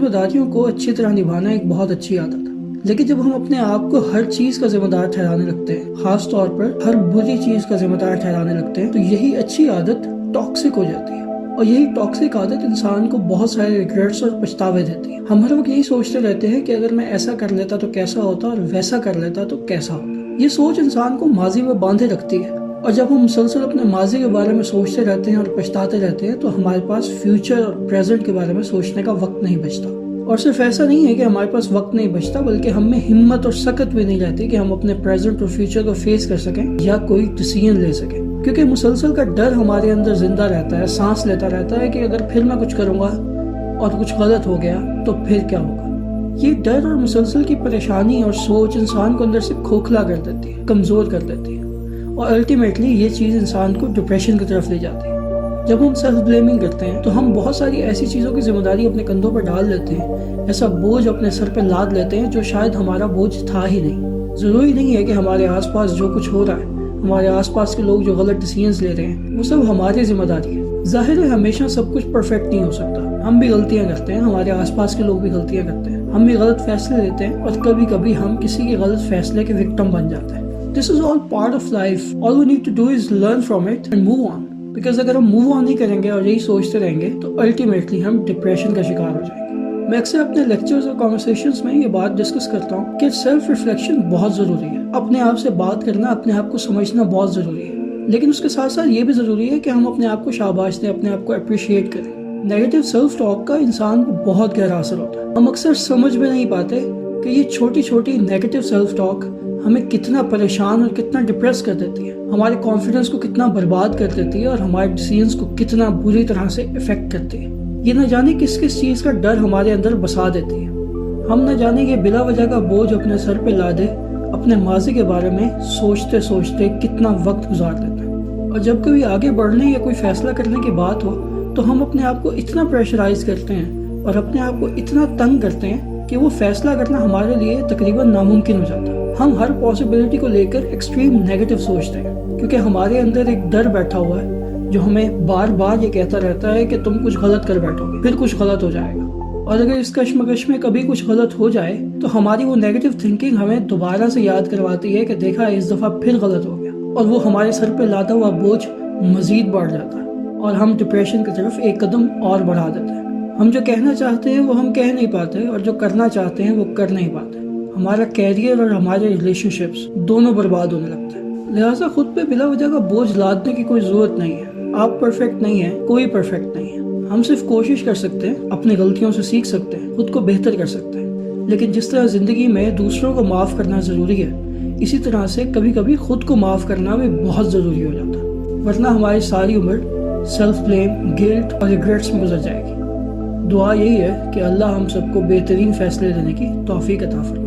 ذمہ داریوں کو اچھی طرح نبھانا ایک بہت اچھی عادت ہے، لیکن جب ہم اپنے آپ کو ہر چیز کا ذمہ دار ٹھہرانے لگتے ہیں، خاص طور پر ہر بری چیز کا ذمہ دار ٹھہرانے لگتے ہیں، تو یہی اچھی عادت ٹاکسک ہو جاتی ہے، اور یہی ٹاکسک عادت انسان کو بہت سارے ریگریٹس اور پچھتاوے دیتی ہے۔ ہم ہر وقت یہی سوچتے رہتے ہیں کہ اگر میں ایسا کر لیتا تو کیسا ہوتا، اور ویسا کر لیتا تو کیسا ہوتا۔ یہ سوچ انسان کو ماضی میں باندھے رکھتی ہے، اور جب ہم مسلسل اپنے ماضی کے بارے میں سوچتے رہتے ہیں اور پچھتاتے رہتے ہیں تو ہمارے پاس فیوچر اور پریزنٹ کے بارے میں سوچنے کا وقت نہیں بچتا۔ اور صرف ایسا نہیں ہے کہ ہمارے پاس وقت نہیں بچتا، بلکہ ہم میں ہمت اور سکت بھی نہیں رہتی کہ ہم اپنے پریزنٹ اور فیوچر کو فیس کر سکیں یا کوئی ڈیسیژن لے سکیں، کیونکہ مسلسل کا ڈر ہمارے اندر زندہ رہتا ہے، سانس لیتا رہتا ہے کہ اگر پھر میں کچھ کروں گا اور کچھ غلط ہو گیا تو پھر کیا ہوگا۔ یہ ڈر اور مسلسل کی پریشانی اور سوچ انسان کو اندر سے کھوکھلا کر دیتی ہے، کمزور کر دیتی ہے، اور الٹیمیٹلی یہ چیز انسان کو ڈپریشن کی طرف لے جاتی ہے۔ جب ہم سیلف بلیمنگ کرتے ہیں تو ہم بہت ساری ایسی چیزوں کی ذمہ داری اپنے کندھوں پر ڈال لیتے ہیں، ایسا بوجھ اپنے سر پہ لاد لیتے ہیں جو شاید ہمارا بوجھ تھا ہی نہیں۔ ضروری نہیں ہے کہ ہمارے آس پاس جو کچھ ہو رہا ہے، ہمارے آس پاس کے لوگ جو غلط ڈیسیژنز لے رہے ہیں، وہ سب ہماری ذمہ داری ہے۔ ظاہر ہے ہمیشہ سب کچھ پرفیکٹ نہیں ہو سکتا، ہم بھی غلطیاں کرتے ہیں، ہمارے آس پاس کے لوگ بھی غلطیاں کرتے ہیں، ہم بھی غلط فیصلے لیتے ہیں، اور کبھی کبھی ہم کسی کے غلط فیصلے کے وکٹم بن جاتے ہیں۔ This is all part of life. All we need to do is learn from it and move on. Because اگر ہم موو آن نہیں کریں گے اور یہی سوچتے رہیں گے تو الٹیمیٹلی ہم ڈپریشن کا شکار ہو جائیں گے۔ میں اکثر اپنے لیکچرز اور کانورسیشنز میں یہ بات ڈسکس کرتا ہوں کہ سیلف ریفلیکشن بہت ضروری ہے، اپنے آپ سے بات کرنا، اپنے آپ کو سمجھنا بہت ضروری ہے، لیکن اس کے ساتھ ساتھ یہ بھی ضروری ہے کہ ہم اپنے آپ کو شاباش دیں، اپنے آپ کو اپریشیٹ کریں۔ نیگیٹو سیلف ٹاک کا انسان کو بہت گہرا اثر ہوتا ہے، ہم اکثر سمجھ میں نہیں پاتے کہ یہ چھوٹی چھوٹی نیگیٹو سیلف ٹاک ہمیں کتنا پریشان اور کتنا ڈپریس کر دیتی ہے، ہمارے کانفیڈنس کو کتنا برباد کر دیتی ہے، اور ہمارے ڈیسیژنز کو کتنا بری طرح سے افیکٹ کرتی ہے۔ یہ نہ جانے کس کس چیز کا ڈر ہمارے اندر بسا دیتی ہے، ہم نہ جانے کہ بلا وجہ کا بوجھ اپنے سر پہ لادے اپنے ماضی کے بارے میں سوچتے سوچتے کتنا وقت گزار دیتے ہیں، اور جب کبھی آگے بڑھنے یا کوئی فیصلہ کرنے کی بات ہو تو ہم اپنے آپ کو اتنا پریشرائز کرتے ہیں اور اپنے آپ کو اتنا تنگ کرتے ہیں کہ وہ فیصلہ کرنا ہمارے لیے تقریباً ناممکن ہو جاتا ہے۔ ہم ہر پاسبلٹی کو لے کر ایکسٹریم نیگیٹو سوچتے ہیں، کیونکہ ہمارے اندر ایک ڈر بیٹھا ہوا ہے جو ہمیں بار بار یہ کہتا رہتا ہے کہ تم کچھ غلط کر بیٹھو گے، پھر کچھ غلط ہو جائے گا، اور اگر اس کشمکش میں کبھی کچھ غلط ہو جائے تو ہماری وہ نیگیٹو تھنکنگ ہمیں دوبارہ سے یاد کرواتی ہے کہ دیکھا اس دفعہ پھر غلط ہو گیا، اور وہ ہمارے سر پہ لادا ہوا بوجھ مزید بڑھ جاتا ہے، اور ہم ڈپریشن کی طرف ایک قدم اور بڑھا دیتے ہیں۔ ہم جو کہنا چاہتے ہیں وہ ہم کہہ نہیں پاتے، اور جو کرنا چاہتے ہیں وہ کر نہیں پاتے۔ ہمارا کیریئر اور ہمارے ریلیشن شپس دونوں برباد ہونے لگتے ہیں۔ لہٰذا خود پہ بلا وجہ کا بوجھ لادنے کی کوئی ضرورت نہیں ہے۔ آپ پرفیکٹ نہیں ہیں، کوئی پرفیکٹ نہیں ہے۔ ہم صرف کوشش کر سکتے ہیں، اپنی غلطیوں سے سیکھ سکتے ہیں، خود کو بہتر کر سکتے ہیں، لیکن جس طرح زندگی میں دوسروں کو معاف کرنا ضروری ہے، اسی طرح سے کبھی کبھی خود کو معاف کرنا بھی بہت ضروری ہو جاتا ہے، ورنہ ہماری ساری عمر سیلف بلیم، گلٹ اور ریگریٹس میں گزر جائے گی۔ دعا یہی ہے کہ اللہ ہم سب کو بہترین فیصلے لینے کی توفیق عطا فرمائے۔